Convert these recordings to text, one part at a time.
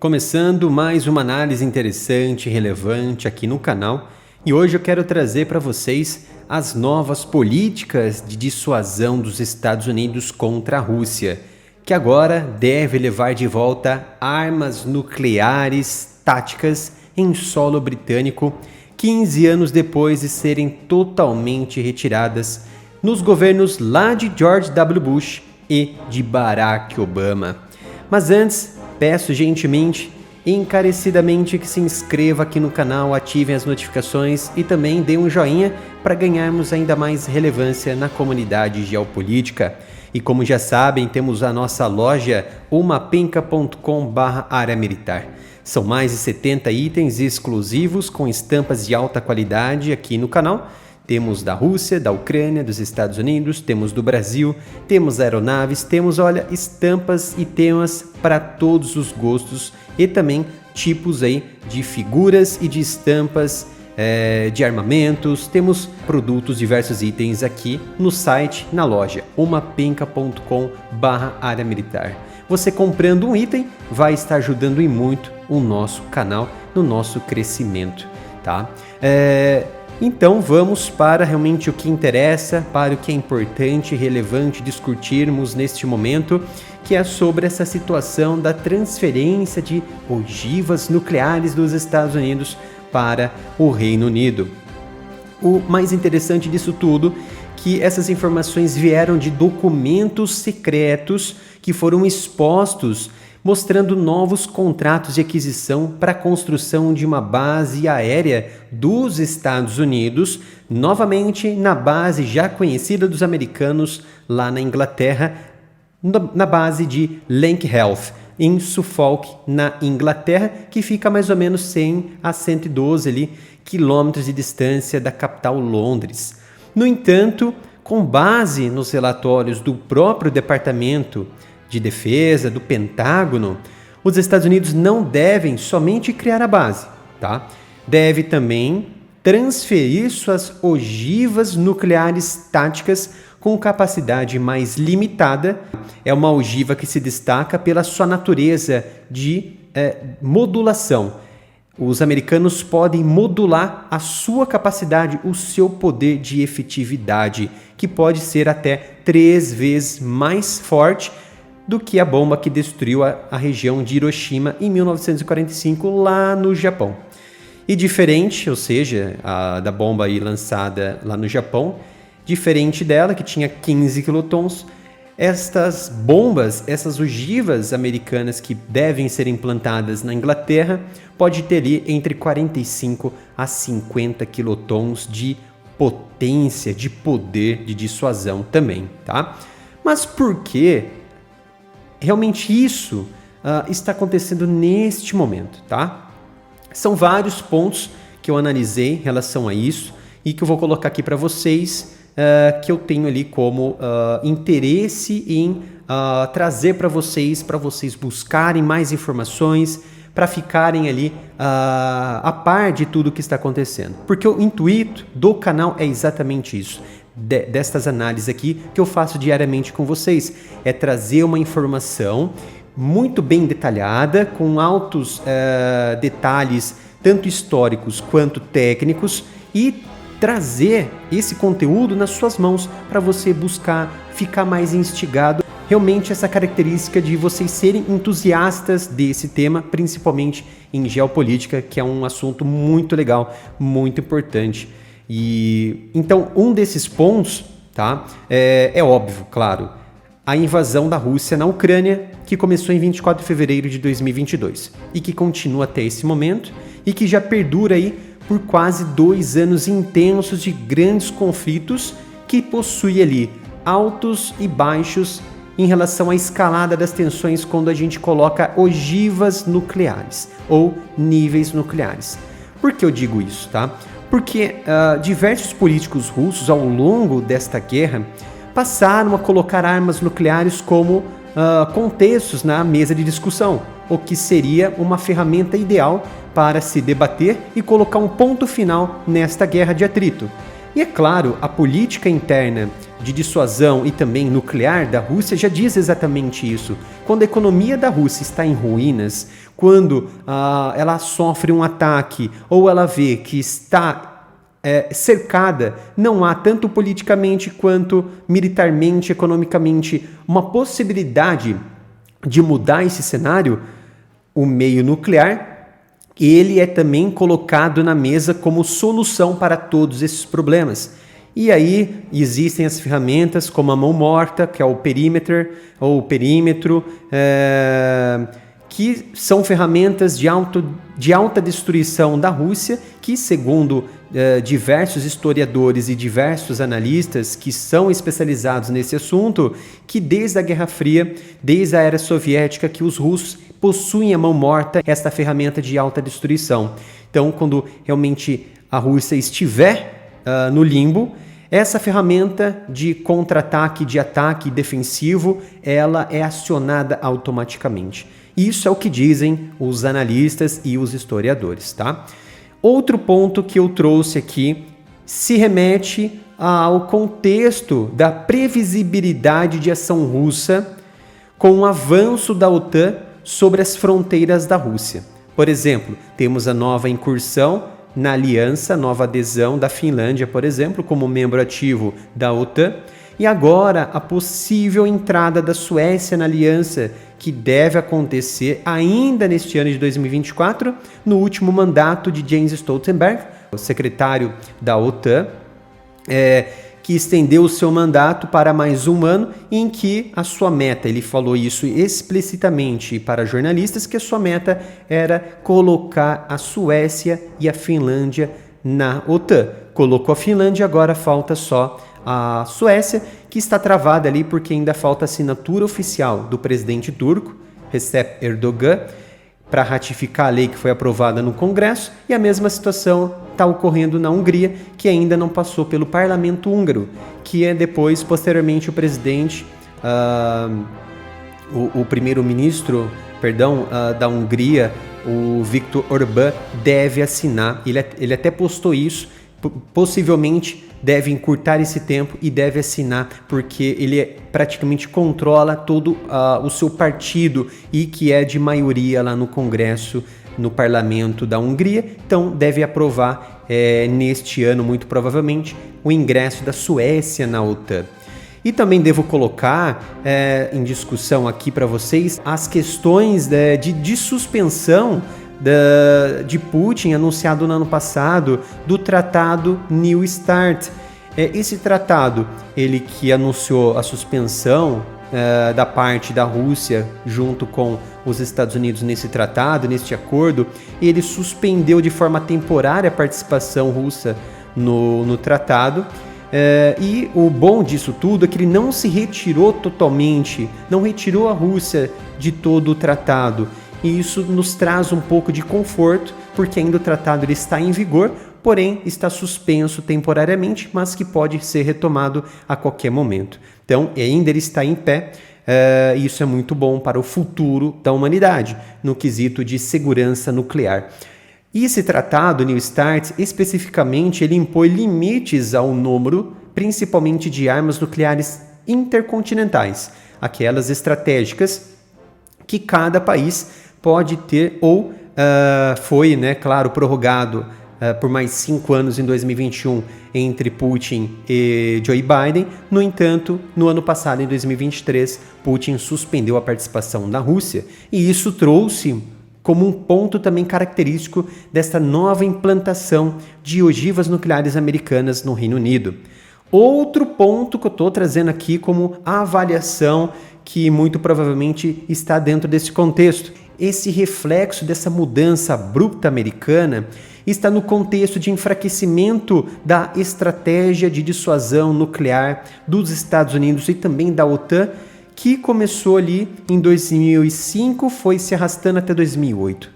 Começando mais uma análise interessante e relevante aqui no canal, e hoje eu quero trazer para vocês as novas políticas de dissuasão dos Estados Unidos contra a Rússia, que agora deve levar de volta armas nucleares táticas em solo britânico 15 anos depois de serem totalmente retiradas nos governos lá de George W. Bush e de Barack Obama. Mas antes, peço gentilmente, encarecidamente que se inscreva aqui no canal, ativem as notificações e também dê um joinha para ganharmos ainda mais relevância na comunidade geopolítica. E como já sabem, temos a nossa loja umapenca.com/área militar. São mais de 70 itens exclusivos com estampas de alta qualidade aqui no canal. Temos da Rússia, da Ucrânia, dos Estados Unidos, temos do Brasil, temos aeronaves, temos, estampas e temas para todos os gostos e também tipos aí de figuras e de estampas de armamentos. Temos produtos, diversos itens aqui no site, na loja umapenca.com/área militar. Você comprando um item vai estar ajudando em muito o nosso canal no nosso crescimento, tá? Então vamos para realmente o que interessa, para o que é importante e relevante discutirmos neste momento, que é sobre essa situação da transferência de ogivas nucleares dos Estados Unidos para o Reino Unido. O mais interessante disso tudo que essas informações vieram de documentos secretos que foram expostos, mostrando novos contratos de aquisição para a construção de uma base aérea dos Estados Unidos, novamente na base já conhecida dos americanos lá na Inglaterra, na base de Lancaster, em Suffolk, na Inglaterra, que fica mais ou menos 100 a 112 quilômetros de distância da capital Londres. No entanto, com base nos relatórios do próprio Departamento de Defesa, do Pentágono, os Estados Unidos não devem somente criar a base, tá? Deve também transferir suas ogivas nucleares táticas com capacidade mais limitada. É uma ogiva que se destaca pela sua natureza de modulação. Os americanos podem modular a sua capacidade, o seu poder de efetividade, que pode ser até 3 vezes mais forte do que a bomba que destruiu a região de Hiroshima em 1945 lá no Japão. E diferente, ou seja, da bomba aí lançada lá no Japão, diferente dela, que tinha 15 quilotons, estas bombas, essas ogivas americanas que devem ser implantadas na Inglaterra, pode ter ali entre 45 a 50 quilotons de potência, de poder de dissuasão também, tá? Mas por que realmente isso está acontecendo neste momento, tá? São vários pontos que eu analisei em relação a isso e que eu vou colocar aqui para vocês, que eu tenho ali como interesse em trazer para vocês buscarem mais informações, para ficarem ali a par de tudo que está acontecendo. Porque o intuito do canal é exatamente isso. Destas análises aqui que eu faço diariamente com vocês, é trazer uma informação muito bem detalhada, com altos detalhes, tanto históricos quanto técnicos, e trazer esse conteúdo nas suas mãos para você buscar, ficar mais instigado. Realmente essa característica de vocês serem entusiastas desse tema, principalmente em geopolítica, que é um assunto muito legal, muito importante. E então um desses pontos, tá, é óbvio, claro, a invasão da Rússia na Ucrânia, que começou em 24 de fevereiro de 2022 e que continua até esse momento e que já perdura aí por quase 2 anos intensos de grandes conflitos, que possui ali altos e baixos em relação à escalada das tensões quando a gente coloca ogivas nucleares ou níveis nucleares. Por que eu digo isso, tá? Porque diversos políticos russos ao longo desta guerra passaram a colocar armas nucleares como contextos na mesa de discussão, o que seria uma ferramenta ideal para se debater e colocar um ponto final nesta guerra de atrito. E é claro, a política interna de dissuasão e também nuclear da Rússia já diz exatamente isso. Quando a economia da Rússia está em ruínas, quando ela sofre um ataque ou ela vê que está cercada, não há tanto politicamente quanto militarmente, economicamente, uma possibilidade de mudar esse cenário, o meio nuclear, ele é também colocado na mesa como solução para todos esses problemas. E aí existem as ferramentas como a mão morta, que é o perímetro, que são ferramentas de alta destruição da Rússia, que segundo diversos historiadores e diversos analistas que são especializados nesse assunto, que desde a Guerra Fria, desde a era soviética, que os russos possuem a mão morta, esta ferramenta de alta destruição. Então, quando realmente a Rússia estiver no limbo, essa ferramenta de contra-ataque, de ataque defensivo, ela é acionada automaticamente. Isso é o que dizem os analistas e os historiadores, tá? Outro ponto que eu trouxe aqui se remete ao contexto da previsibilidade de ação russa com o avanço da OTAN sobre as fronteiras da Rússia. Por exemplo, temos a nova incursão na aliança, nova adesão da Finlândia, por exemplo, como membro ativo da OTAN, e agora a possível entrada da Suécia na aliança, que deve acontecer ainda neste ano de 2024, no último mandato de Jens Stoltenberg, o secretário da OTAN, que estendeu o seu mandato para mais um ano, em que a sua meta, ele falou isso explicitamente para jornalistas, que a sua meta era colocar a Suécia e a Finlândia na OTAN. Colocou a Finlândia, agora falta só a Suécia, que está travada ali porque ainda falta a assinatura oficial do presidente turco, Recep Erdogan, para ratificar a lei que foi aprovada no Congresso, e a mesma situação está ocorrendo na Hungria, que ainda não passou pelo parlamento húngaro, que é depois, posteriormente, o presidente, o primeiro-ministro, da Hungria, o Viktor Orbán, deve assinar. Ele até postou isso, possivelmente deve encurtar esse tempo e deve assinar, porque ele praticamente controla todo o seu partido e que é de maioria lá no Congresso, no parlamento da Hungria. Então deve aprovar neste ano, muito provavelmente, o ingresso da Suécia na OTAN. E também devo colocar em discussão aqui para vocês as questões de suspensão de Putin, anunciado no ano passado, do tratado New START. Esse tratado, ele que anunciou a suspensão da parte da Rússia junto com os Estados Unidos nesse tratado, neste acordo, ele suspendeu de forma temporária a participação russa no tratado. E o bom disso tudo é que ele não se retirou totalmente, não retirou a Rússia de todo o tratado. E isso nos traz um pouco de conforto, porque ainda o tratado ele está em vigor, porém está suspenso temporariamente, mas que pode ser retomado a qualquer momento. Então, ainda ele está em pé, e isso é muito bom para o futuro da humanidade, no quesito de segurança nuclear. E esse tratado, New START, especificamente, ele impõe limites ao número, principalmente de armas nucleares intercontinentais, aquelas estratégicas que cada país pode ter, ou foi, claro, prorrogado por mais 5 anos em 2021 entre Putin e Joe Biden. No entanto, no ano passado, em 2023, Putin suspendeu a participação da Rússia, e isso trouxe como um ponto também característico desta nova implantação de ogivas nucleares americanas no Reino Unido. Outro ponto que eu estou trazendo aqui como avaliação, que muito provavelmente está dentro desse contexto. Esse reflexo dessa mudança abrupta americana está no contexto de enfraquecimento da estratégia de dissuasão nuclear dos Estados Unidos e também da OTAN, que começou ali em 2005, foi se arrastando até 2008,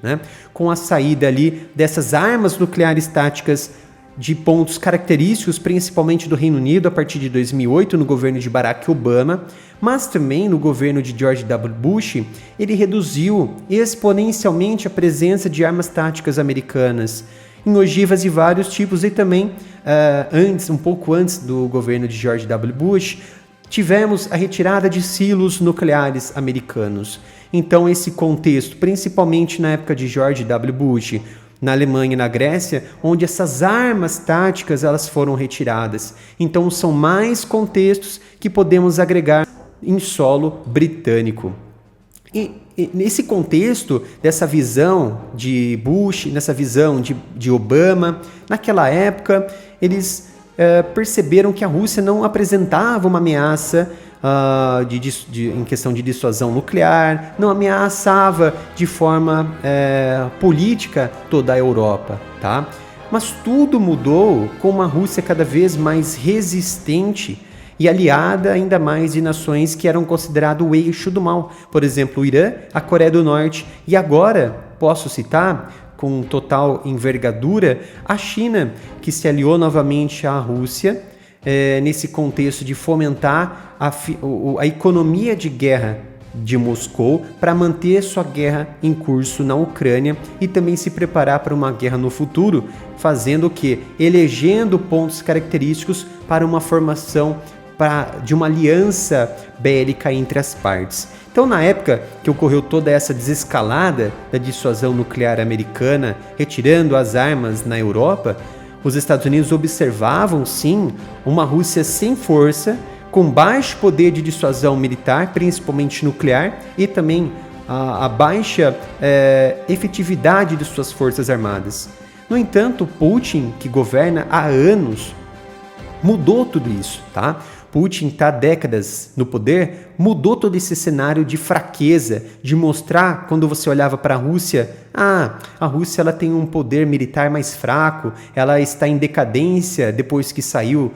com a saída ali dessas armas nucleares táticas de pontos característicos, principalmente do Reino Unido, a partir de 2008, no governo de Barack Obama, mas também no governo de George W. Bush, ele reduziu exponencialmente a presença de armas táticas americanas em ogivas de vários tipos e também um pouco antes do governo de George W. Bush, tivemos a retirada de silos nucleares americanos. Então, esse contexto, principalmente na época de George W. Bush, na Alemanha e na Grécia, onde essas armas táticas elas foram retiradas. Então, são mais contextos que podemos agregar em solo britânico. E nesse contexto, dessa visão de Bush, nessa visão de Obama, naquela época, eles perceberam que a Rússia não apresentava uma ameaça em questão de dissuasão nuclear, não ameaçava de forma política toda a Europa, tá? Mas tudo mudou com uma Rússia cada vez mais resistente e aliada ainda mais de nações que eram consideradas o eixo do mal. Por exemplo, o Irã, a Coreia do Norte e agora, posso citar, com total envergadura, a China, que se aliou novamente à Rússia, nesse contexto de fomentar a economia de guerra de Moscou para manter sua guerra em curso na Ucrânia e também se preparar para uma guerra no futuro, fazendo o quê? Elegendo pontos característicos para uma formação de uma aliança bélica entre as partes. Então, na época que ocorreu toda essa desescalada da dissuasão nuclear americana, retirando as armas na Europa, os Estados Unidos observavam, sim, uma Rússia sem força, com baixo poder de dissuasão militar, principalmente nuclear, e também a baixa efetividade de suas forças armadas. No entanto, Putin, que governa há anos, mudou tudo isso, tá? Putin está há décadas no poder, mudou todo esse cenário de fraqueza, de mostrar, quando você olhava para a Rússia, a Rússia ela tem um poder militar mais fraco, ela está em decadência depois que saiu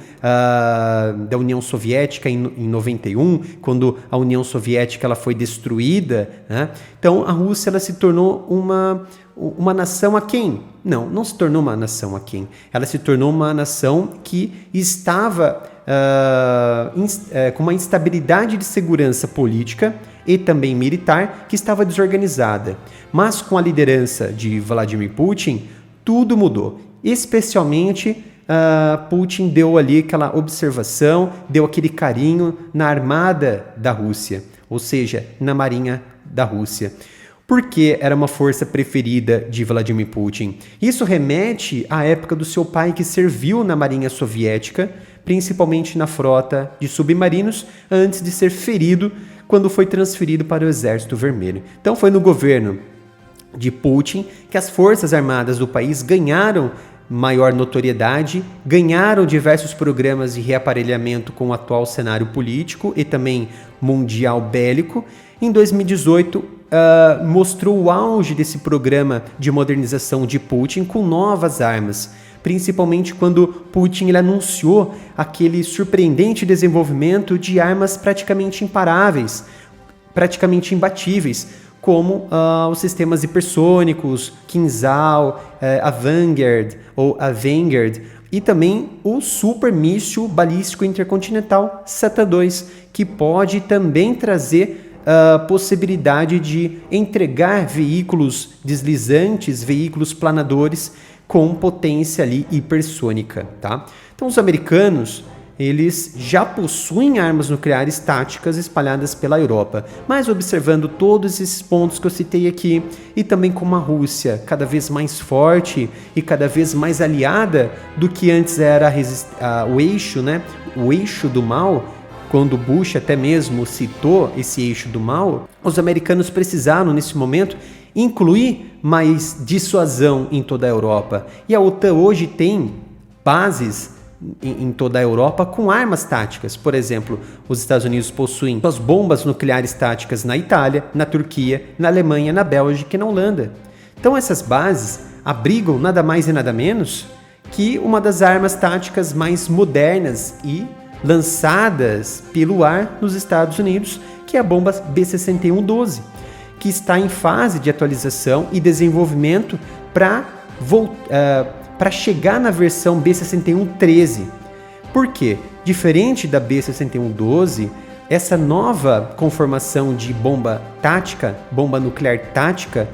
da União Soviética em 91, quando a União Soviética ela foi destruída, né? Então a Rússia ela se tornou uma nação aquém. Não se tornou uma nação aquém. Ela se tornou uma nação que estava com uma instabilidade de segurança política e também militar que estava desorganizada. Mas com a liderança de Vladimir Putin, tudo mudou. Especialmente, Putin deu ali aquela observação, deu aquele carinho na armada da Rússia, ou seja, na marinha da Rússia. Porque era uma força preferida de Vladimir Putin. Isso remete à época do seu pai que serviu na Marinha Soviética, principalmente na frota de submarinos, antes de ser ferido quando foi transferido para o Exército Vermelho. Então foi no governo de Putin que as forças armadas do país ganharam maior notoriedade, ganharam diversos programas de reaparelhamento com o atual cenário político e também mundial bélico. Em 2018, mostrou o auge desse programa de modernização de Putin com novas armas, principalmente quando Putin ele anunciou aquele surpreendente desenvolvimento de armas praticamente imparáveis, praticamente imbatíveis, como os sistemas hipersônicos, Kinzhal, a Vanguard ou a Vanguard, e também o super míssil balístico intercontinental SATA-2, que pode também trazer a possibilidade de entregar veículos deslizantes, veículos planadores com potência ali hipersônica, tá? Então os americanos, eles já possuem armas nucleares táticas espalhadas pela Europa, mas observando todos esses pontos que eu citei aqui, e também com uma Rússia cada vez mais forte e cada vez mais aliada do que antes era o eixo, né? O eixo do mal. Quando Bush até mesmo citou esse eixo do mal, os americanos precisaram, nesse momento, incluir mais dissuasão em toda a Europa. E a OTAN hoje tem bases em toda a Europa com armas táticas. Por exemplo, os Estados Unidos possuem suas bombas nucleares táticas na Itália, na Turquia, na Alemanha, na Bélgica e na Holanda. Então essas bases abrigam nada mais e nada menos que uma das armas táticas mais modernas e lançadas pelo ar nos Estados Unidos, que é a bomba B-6112, que está em fase de atualização e desenvolvimento para chegar na versão B-6113. Por quê? Diferente da B-6112, essa nova conformação de bomba tática, bomba nuclear tática,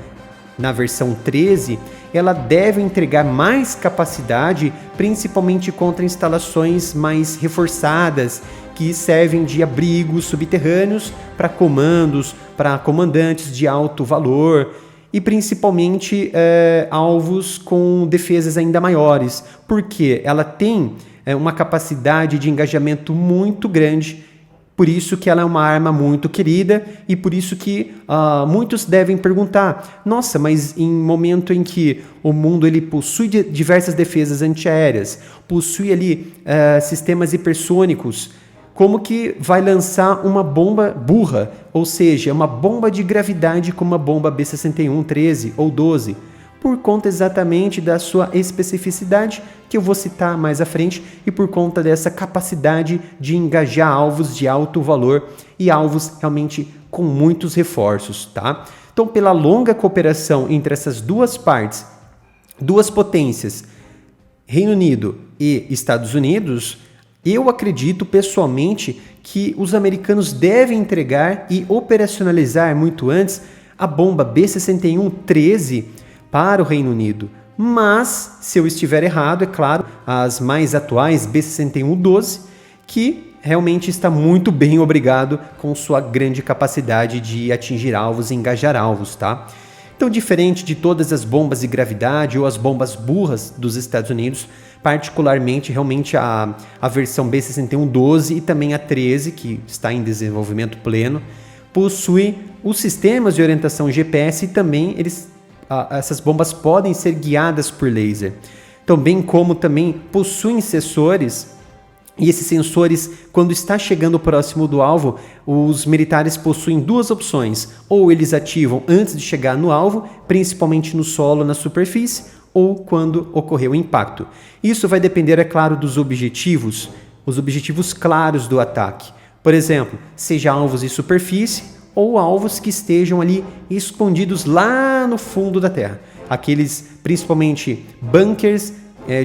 na versão 13, ela deve entregar mais capacidade, principalmente contra instalações mais reforçadas, que servem de abrigos subterrâneos para comandos, para comandantes de alto valor e principalmente alvos com defesas ainda maiores, porque ela tem uma capacidade de engajamento muito grande. Por isso que ela é uma arma muito querida e por isso que muitos devem perguntar: nossa, mas em momento em que o mundo ele possui diversas defesas antiaéreas, possui ali sistemas hipersônicos, como que vai lançar uma bomba burra, ou seja, uma bomba de gravidade como a bomba B-61, 13 ou 12? Por conta exatamente da sua especificidade, que eu vou citar mais à frente, e por conta dessa capacidade de engajar alvos de alto valor e alvos realmente com muitos reforços, tá? Então, pela longa cooperação entre essas duas partes, duas potências, Reino Unido e Estados Unidos, eu acredito pessoalmente que os americanos devem entregar e operacionalizar muito antes a bomba B-61 13 para o Reino Unido. Mas, se eu estiver errado, é claro, as mais atuais B-61 12, que realmente está muito bem, obrigado, com sua grande capacidade de atingir alvos e engajar alvos, tá? Então, diferente de todas as bombas de gravidade ou as bombas burras dos Estados Unidos, particularmente realmente a versão B-61 12 e também a 13, que está em desenvolvimento pleno, possui os sistemas de orientação GPS e também essas bombas podem ser guiadas por laser. Então, bem como também possuem sensores, e esses sensores, quando está chegando próximo do alvo, os militares possuem duas opções: ou eles ativam antes de chegar no alvo, principalmente no solo, na superfície, ou quando ocorreu o impacto. Isso vai depender, é claro, dos objetivos, os objetivos claros do ataque. Por exemplo, seja alvos de superfície ou alvos que estejam ali escondidos lá no fundo da terra. Aqueles, principalmente, bunkers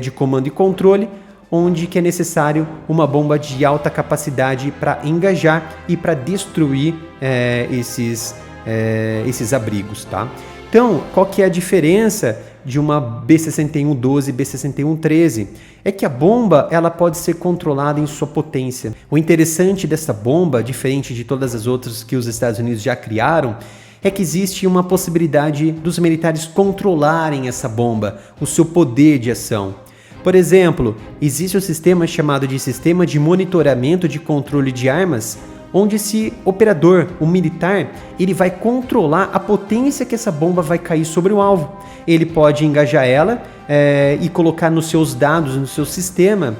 de comando e controle, onde que é necessário uma bomba de alta capacidade para engajar e para destruir esses abrigos, tá? Então, qual que é a diferença de uma B-61 12 e B-61 13? É que a bomba ela pode ser controlada em sua potência. O interessante dessa bomba, diferente de todas as outras que os Estados Unidos já criaram, é que existe uma possibilidade dos militares controlarem essa bomba, o seu poder de ação. Por exemplo, existe um sistema chamado de Sistema de Monitoramento de Controle de Armas, onde esse operador, o militar, ele vai controlar a potência que essa bomba vai cair sobre o alvo. Ele pode engajar ela e colocar nos seus dados, no seu sistema,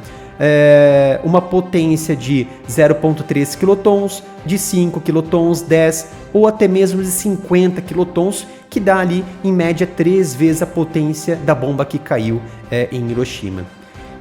uma potência de 0,3 quilotons, de 5 quilotons, 10 ou até mesmo de 50 quilotons, que dá ali em média 3 vezes a potência da bomba que caiu em Hiroshima.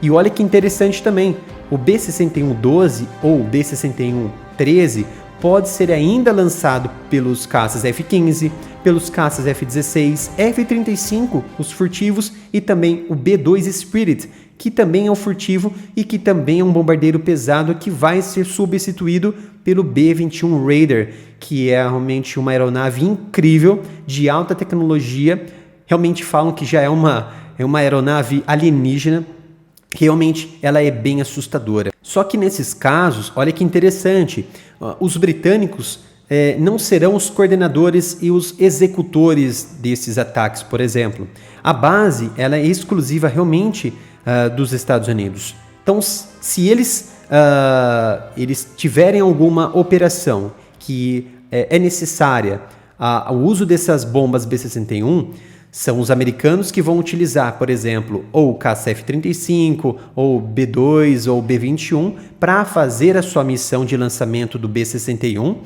E olha que interessante também, o B-61 12 ou B-61 13 pode ser ainda lançado pelos caças F-15, pelos caças F-16, F-35, os furtivos, e também o B-2 Spirit, que também é um furtivo e que também é um bombardeiro pesado que vai ser substituído pelo B-21 Raider, que é realmente uma aeronave incrível, de alta tecnologia. Realmente falam que já é uma aeronave alienígena. Realmente ela é bem assustadora. Só que nesses casos, olha que interessante, os britânicos não serão os coordenadores e os executores desses ataques, por exemplo. A base ela é exclusiva realmente dos Estados Unidos. Então, se eles tiverem alguma operação que é necessária o uso dessas bombas B-61, são os americanos que vão utilizar, por exemplo, ou o caça F-35, ou B-2 ou B-21 para fazer a sua missão de lançamento do B-61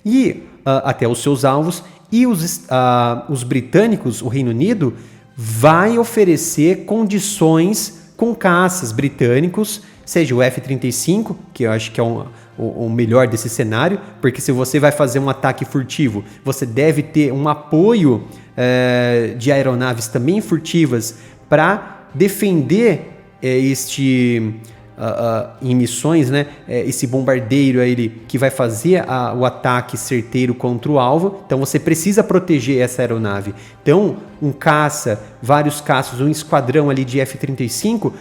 e até os seus alvos. E os britânicos, o Reino Unido, vai oferecer condições com caças britânicos, seja o F-35, que eu acho que é o melhor desse cenário, porque se você vai fazer um ataque furtivo, você deve ter um apoio de aeronaves também furtivas para defender em missões, né? Esse bombardeiro ele que vai fazer o ataque certeiro contra o alvo. Então você precisa proteger essa aeronave. Então um caça, vários caças, um esquadrão ali de F-35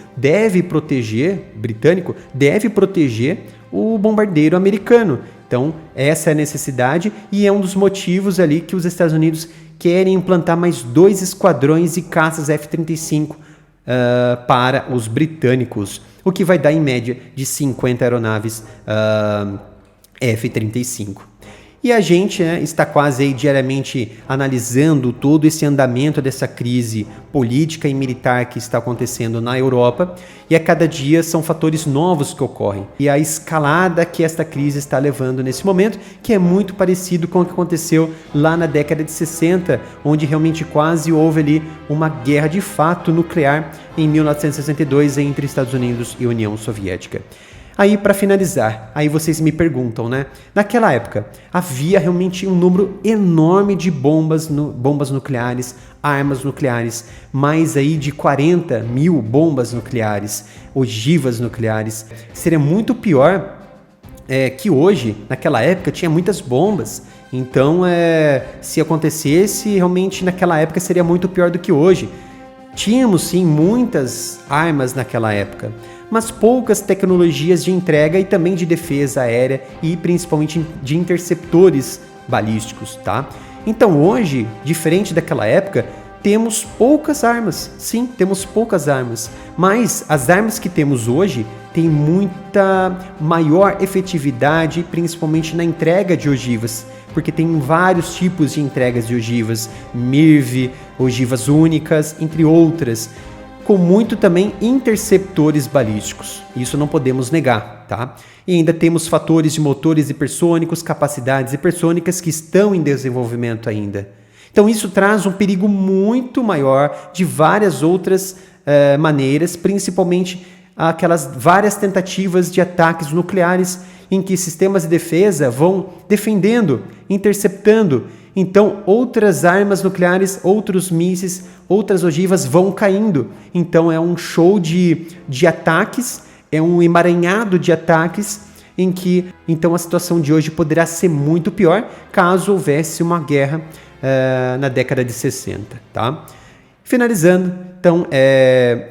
britânico deve proteger o bombardeiro americano. Então essa é a necessidade e é um dos motivos ali que os Estados Unidos querem implantar mais 2 esquadrões de caças F-35 para os britânicos, o que vai dar em média de 50 aeronaves F-35. E a gente está quase aí diariamente analisando todo esse andamento dessa crise política e militar que está acontecendo na Europa, e a cada dia são fatores novos que ocorrem. E a escalada que esta crise está levando nesse momento, que é muito parecido com o que aconteceu lá na década de 60, onde realmente quase houve ali uma guerra de fato nuclear em 1962 entre Estados Unidos e União Soviética. Aí, para finalizar, aí vocês me perguntam, né? Naquela época, havia realmente um número enorme de bombas nucleares, armas nucleares, mais aí de 40 mil bombas nucleares, ogivas nucleares. Seria muito pior que hoje, naquela época, tinha muitas bombas. Então, se acontecesse, realmente naquela época seria muito pior do que hoje. Tínhamos, sim, muitas armas naquela época, mas poucas tecnologias de entrega e também de defesa aérea e principalmente de interceptores balísticos, tá? Então hoje, diferente daquela época, temos poucas armas. Sim, temos poucas armas, mas as armas que temos hoje têm muita maior efetividade, principalmente na entrega de ogivas, porque tem vários tipos de entregas de ogivas, MIRV, ogivas únicas, entre outras, com muito também interceptores balísticos. Isso não podemos negar, tá? E ainda temos fatores de motores hipersônicos, capacidades hipersônicas que estão em desenvolvimento ainda. Então isso traz um perigo muito maior de várias outras maneiras, principalmente aquelas várias tentativas de ataques nucleares em que sistemas de defesa vão defendendo, interceptando. Então, outras armas nucleares, outros mísseis, outras ogivas vão caindo. Então, é um show de ataques, é um emaranhado de ataques em que, então, a situação de hoje poderá ser muito pior caso houvesse uma guerra na década de 60, tá? Finalizando, então,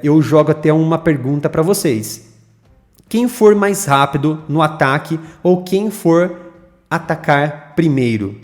eu jogo até uma pergunta para vocês. Quem for mais rápido no ataque ou quem for atacar primeiro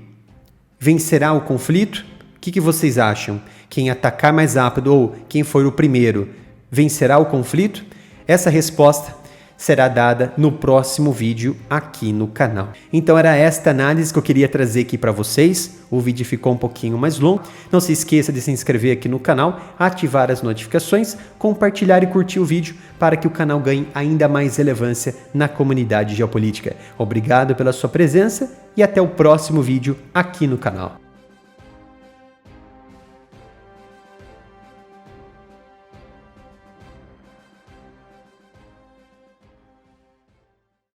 vencerá o conflito? O que vocês acham? Quem atacar mais rápido ou quem for o primeiro vencerá o conflito? Essa resposta será dada no próximo vídeo aqui no canal. Então era esta análise que eu queria trazer aqui para vocês. O vídeo ficou um pouquinho mais longo. Não se esqueça de se inscrever aqui no canal, ativar as notificações, compartilhar e curtir o vídeo para que o canal ganhe ainda mais relevância na comunidade geopolítica. Obrigado pela sua presença e até o próximo vídeo aqui no canal.